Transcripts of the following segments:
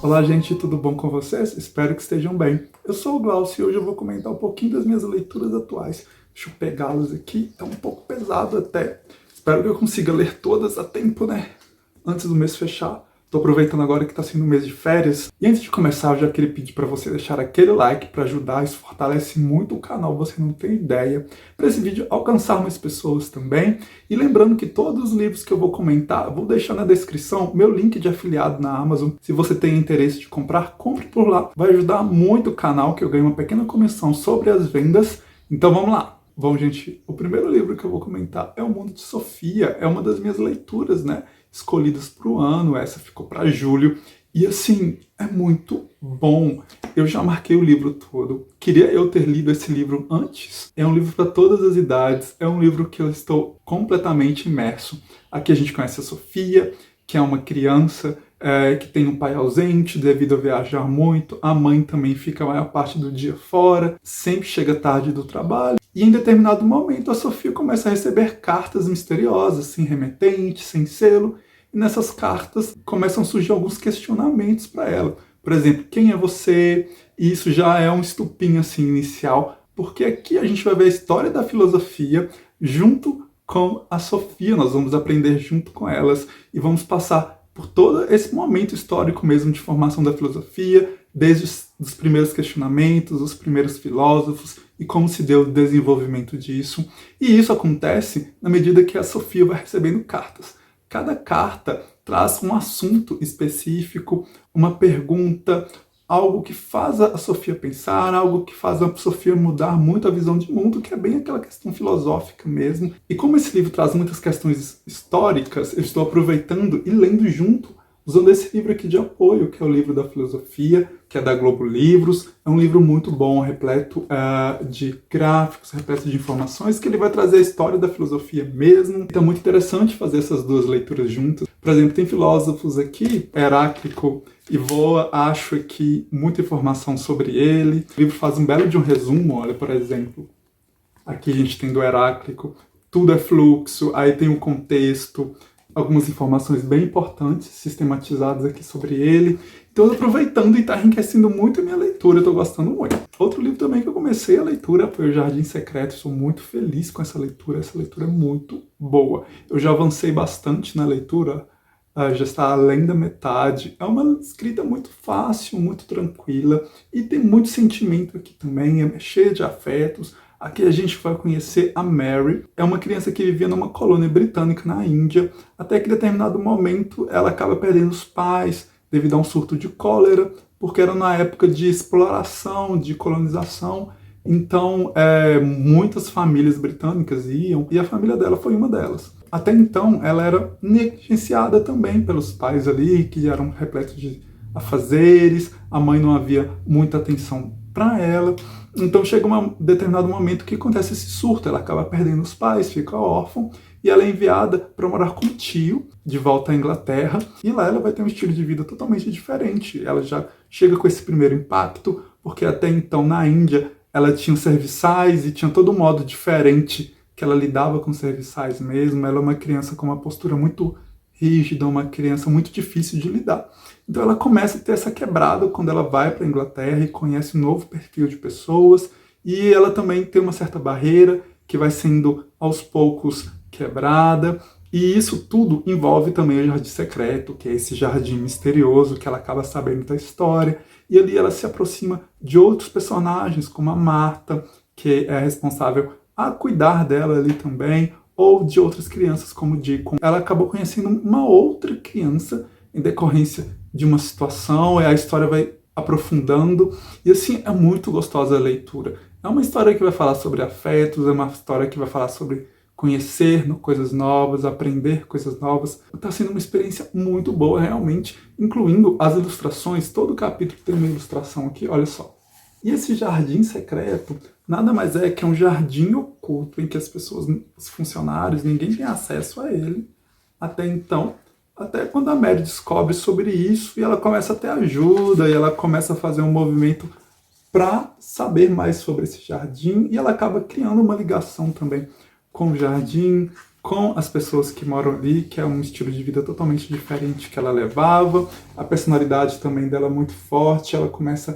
Olá, gente, tudo bom com vocês? Espero que estejam bem. Eu sou o Glaucio e hoje eu vou comentar um pouquinho das minhas leituras atuais. Deixa eu pegá-las aqui, tá um pouco pesado até. Espero que eu consiga ler todas a tempo, né? Antes do mês fechar. Tô aproveitando agora que tá sendo um mês de férias. E antes de começar, eu já queria pedir para você deixar aquele like para ajudar. Isso fortalece muito o canal, você não tem ideia. Para esse vídeo alcançar mais pessoas também. E lembrando que todos os livros que eu vou comentar, vou deixar na descrição meu link de afiliado na Amazon. Se você tem interesse de comprar, compre por lá. Vai ajudar muito o canal, que eu ganho uma pequena comissão sobre as vendas. Então vamos lá. Bom, gente, o primeiro livro que eu vou comentar é O Mundo de Sofia. É uma das minhas leituras, né? Escolhidas para o ano, essa ficou para julho, e assim, é muito bom. Eu já marquei o livro todo, queria eu ter lido esse livro antes. É um livro para todas as idades, é um livro que eu estou completamente imerso. Aqui a gente conhece a Sofia, que é uma criança que tem um pai ausente devido a viajar muito, a mãe também fica a maior parte do dia fora, sempre chega tarde do trabalho. E em determinado momento a Sofia começa a receber cartas misteriosas, sem remetente, sem selo, e nessas cartas começam a surgir alguns questionamentos para ela. Por exemplo, quem é você? E isso já é um estupim assim, inicial, porque aqui a gente vai ver a história da filosofia junto com a Sofia, nós vamos aprender junto com elas e vamos passar por todo esse momento histórico mesmo de formação da filosofia, desde os primeiros questionamentos, os primeiros filósofos e como se deu o desenvolvimento disso. E isso acontece na medida que a Sofia vai recebendo cartas. Cada carta traz um assunto específico, uma pergunta, algo que faz a Sofia pensar, algo que faz a Sofia mudar muito a visão de mundo, que é bem aquela questão filosófica mesmo. E como esse livro traz muitas questões históricas, eu estou aproveitando e lendo junto, usando esse livro aqui de apoio, que é o livro da filosofia, que é da Globo Livros. É um livro muito bom, repleto de gráficos, repleto de informações, que ele vai trazer a história da filosofia mesmo. Então é muito interessante fazer essas duas leituras juntas. Por exemplo, tem filósofos aqui, Heráclito e Voa, acho aqui muita informação sobre ele. O livro faz um belo de um resumo, olha, por exemplo. Aqui a gente tem do Heráclito, tudo é fluxo, aí tem o contexto, algumas informações bem importantes, sistematizadas aqui sobre ele. Então, aproveitando e está enriquecendo muito a minha leitura, eu estou gostando muito. Outro livro também que eu comecei a leitura foi O Jardim Secreto, sou muito feliz com essa leitura é muito boa. Eu já avancei bastante na leitura, já está além da metade. É uma escrita muito fácil, muito tranquila, e tem muito sentimento aqui também, é cheia de afetos. Aqui a gente vai conhecer a Mary, é uma criança que vivia numa colônia britânica na Índia, até que em determinado momento ela acaba perdendo os pais devido a um surto de cólera, porque era na época de exploração, de colonização, então muitas famílias britânicas iam, e a família dela foi uma delas. Até então ela era negligenciada também pelos pais ali, que eram repletos de afazeres, a mãe não havia muita atenção para ela. Então chega um determinado momento que acontece esse surto, ela acaba perdendo os pais, fica órfã, e ela é enviada para morar com o tio, de volta à Inglaterra, e lá ela vai ter um estilo de vida totalmente diferente. Ela já chega com esse primeiro impacto, porque até então na Índia ela tinha os serviçais e tinha todo um modo diferente que ela lidava com os serviçais mesmo. Ela é uma criança com uma postura muito rígida, uma criança muito difícil de lidar. Então ela começa a ter essa quebrada quando ela vai para a Inglaterra e conhece um novo perfil de pessoas, e ela também tem uma certa barreira que vai sendo aos poucos quebrada, e isso tudo envolve também o Jardim Secreto, que é esse jardim misterioso que ela acaba sabendo da história, e ali ela se aproxima de outros personagens, como a Marta, que é responsável a cuidar dela ali também, ou de outras crianças como o Deacon. Ela acabou conhecendo uma outra criança em decorrência de uma situação, e a história vai aprofundando, e assim, é muito gostosa a leitura. É uma história que vai falar sobre afetos, é uma história que vai falar sobre conhecer coisas novas, aprender coisas novas. Está sendo uma experiência muito boa, realmente, incluindo as ilustrações. Todo capítulo tem uma ilustração aqui, olha só. E esse jardim secreto nada mais é que um jardim oculto em que as pessoas, os funcionários, ninguém tem acesso a ele até então, até quando a Mary descobre sobre isso e ela começa a ter ajuda e ela começa a fazer um movimento para saber mais sobre esse jardim, e ela acaba criando uma ligação também com o jardim, com as pessoas que moram ali, que é um estilo de vida totalmente diferente que ela levava, a personalidade também dela é muito forte, ela começa a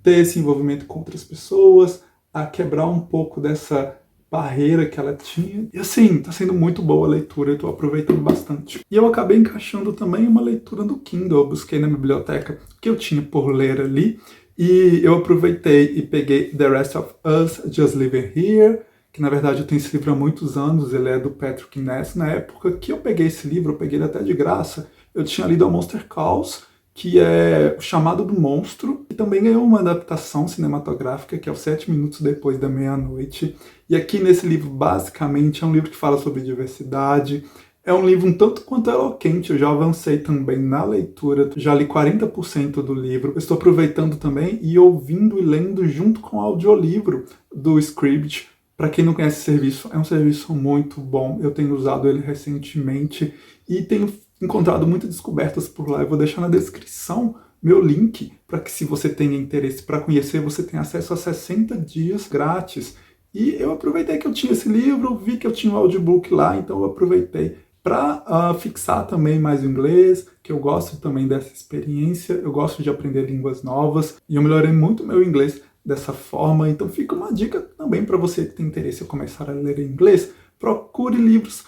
ter esse envolvimento com outras pessoas, a quebrar um pouco dessa barreira que ela tinha. E assim, tá sendo muito boa a leitura, eu tô aproveitando bastante. E eu acabei encaixando também uma leitura no Kindle, eu busquei na biblioteca que eu tinha por ler ali, e eu aproveitei e peguei The Rest of Us, Just Living Here, que na verdade eu tenho esse livro há muitos anos, ele é do Patrick Ness. Na época que eu peguei esse livro, eu peguei ele até de graça, eu tinha lido a Monster Calls, que é O Chamado do Monstro, e também ganhou uma adaptação cinematográfica, que é o 7 Minutos Depois da Meia-Noite. E aqui nesse livro, basicamente, é um livro que fala sobre diversidade, é um livro um tanto quanto eloquente, eu já avancei também na leitura, já li 40% do livro. Eu estou aproveitando também e ouvindo e lendo junto com o audiolivro do Scribd. Para quem não conhece esse serviço, é um serviço muito bom, eu tenho usado ele recentemente e tenho encontrado muitas descobertas por lá. Eu vou deixar na descrição meu link para que, se você tenha interesse para conhecer, você tenha acesso a 60 dias grátis. E eu aproveitei que eu tinha esse livro, vi que eu tinha um audiobook lá, então eu aproveitei para fixar também mais o inglês, que eu gosto também dessa experiência, eu gosto de aprender línguas novas, e eu melhorei muito o meu inglês dessa forma. Então fica uma dica também para você que tem interesse em começar a ler inglês, procure livros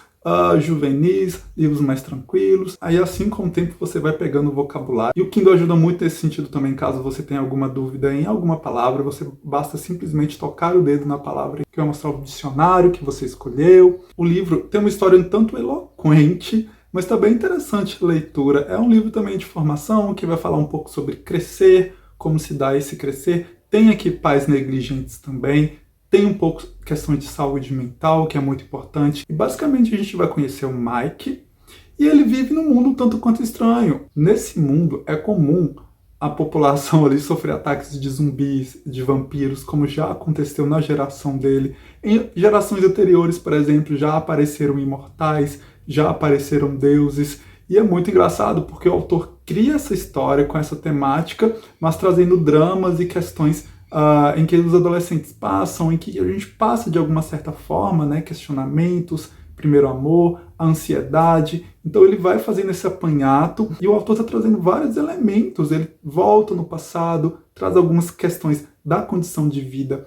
juvenis, livros mais tranquilos, aí assim com o tempo você vai pegando o vocabulário. E o Kindle ajuda muito nesse sentido também, caso você tenha alguma dúvida em alguma palavra, você basta simplesmente tocar o dedo na palavra que vai mostrar o dicionário que você escolheu. O livro tem uma história um tanto eloquente, mas também interessante a leitura. É um livro também de formação, que vai falar um pouco sobre crescer, como se dá esse crescer. Tem aqui pais negligentes também, tem um pouco questão de saúde mental, que é muito importante. E basicamente a gente vai conhecer o Mike, e ele vive num mundo um tanto quanto estranho. Nesse mundo é comum a população ali sofrer ataques de zumbis, de vampiros, como já aconteceu na geração dele. Em gerações anteriores, por exemplo, já apareceram imortais, já apareceram deuses. E é muito engraçado porque o autor cria essa história com essa temática, mas trazendo dramas e questões em que os adolescentes passam, em que a gente passa de alguma certa forma, né, questionamentos, primeiro amor, a ansiedade. Então ele vai fazendo esse apanhado e o autor está trazendo vários elementos. Ele volta no passado, traz algumas questões da condição de vida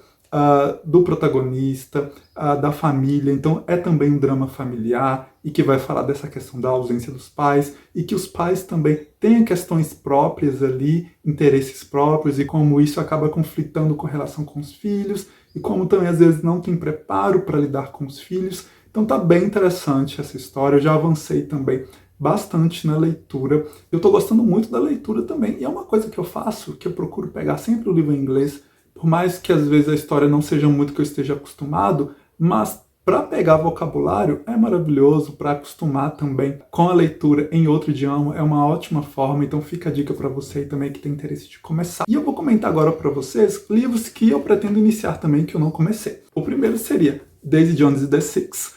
do protagonista, da família. Então é também um drama familiar e que vai falar dessa questão da ausência dos pais, e que os pais também têm questões próprias ali, interesses próprios, e como isso acaba conflitando com relação com os filhos, e como também às vezes não tem preparo para lidar com os filhos. Então tá bem interessante essa história, eu já avancei também bastante na leitura. Eu tô gostando muito da leitura também, e é uma coisa que eu faço, que eu procuro pegar sempre o livro em inglês, por mais que às vezes a história não seja muito que eu esteja acostumado, mas para pegar vocabulário é maravilhoso, para acostumar também com a leitura em outro idioma é uma ótima forma. Então fica a dica para você aí também que tem interesse de começar. E eu vou comentar agora para vocês livros que eu pretendo iniciar também, que eu não comecei. O primeiro seria Daisy Jones and the Six,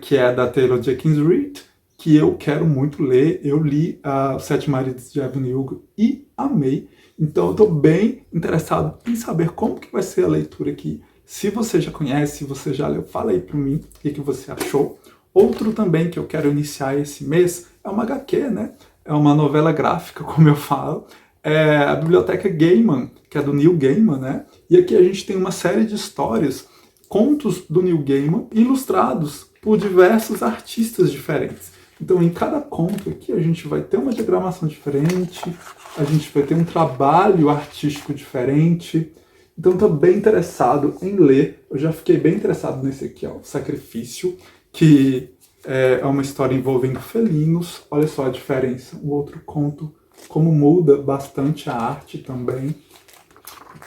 que é da Taylor Jenkins Reid, que eu quero muito ler. Eu li Os Sete Maridos de Evelyn Hugo e amei. Então eu estou bem interessado em saber como que vai ser a leitura aqui. Se você já conhece, se você já leu, fala aí para mim o que você achou. Outro também que eu quero iniciar esse mês é uma HQ, né? É uma novela gráfica, como eu falo. É a Biblioteca Gaiman, que é do Neil Gaiman, né? E aqui a gente tem uma série de histórias, contos do Neil Gaiman, ilustrados por diversos artistas diferentes. Então, em cada conto aqui, a gente vai ter uma diagramação diferente, a gente vai ter um trabalho artístico diferente. Então, estou bem interessado em ler. Eu já fiquei bem interessado nesse aqui, ó, Sacrifício, que é uma história envolvendo felinos. Olha só a diferença. O outro conto, como muda bastante a arte também.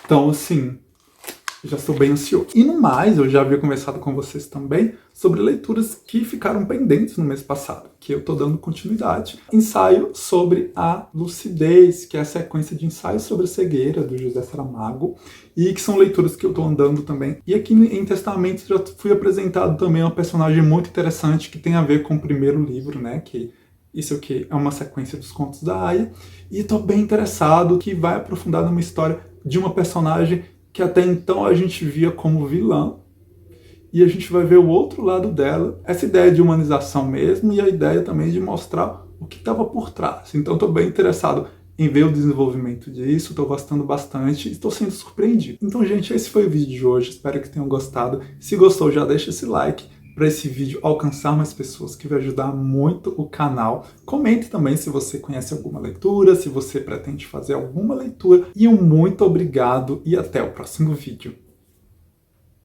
Então, assim, já estou bem ansioso. E no mais, eu já havia conversado com vocês também sobre leituras que ficaram pendentes no mês passado, que eu estou dando continuidade. Ensaio sobre a lucidez, que é a sequência de ensaios sobre a cegueira, do José Saramago, e que são leituras que eu estou andando também. E aqui em Testamentos já fui apresentado também uma personagem muito interessante que tem a ver com o primeiro livro, né, que isso aqui é uma sequência dos contos da Aya, e estou bem interessado, que vai aprofundar numa história de uma personagem que até então a gente via como vilã, e a gente vai ver o outro lado dela, essa ideia de humanização mesmo e a ideia também de mostrar o que estava por trás. Então estou bem interessado em ver o desenvolvimento disso, estou gostando bastante, estou sendo surpreendido. Então, gente, esse foi o vídeo de hoje, espero que tenham gostado. Se gostou, já deixa esse like para esse vídeo alcançar mais pessoas, que vai ajudar muito o canal. Comente também se você conhece alguma leitura, se você pretende fazer alguma leitura. E um muito obrigado e até o próximo vídeo.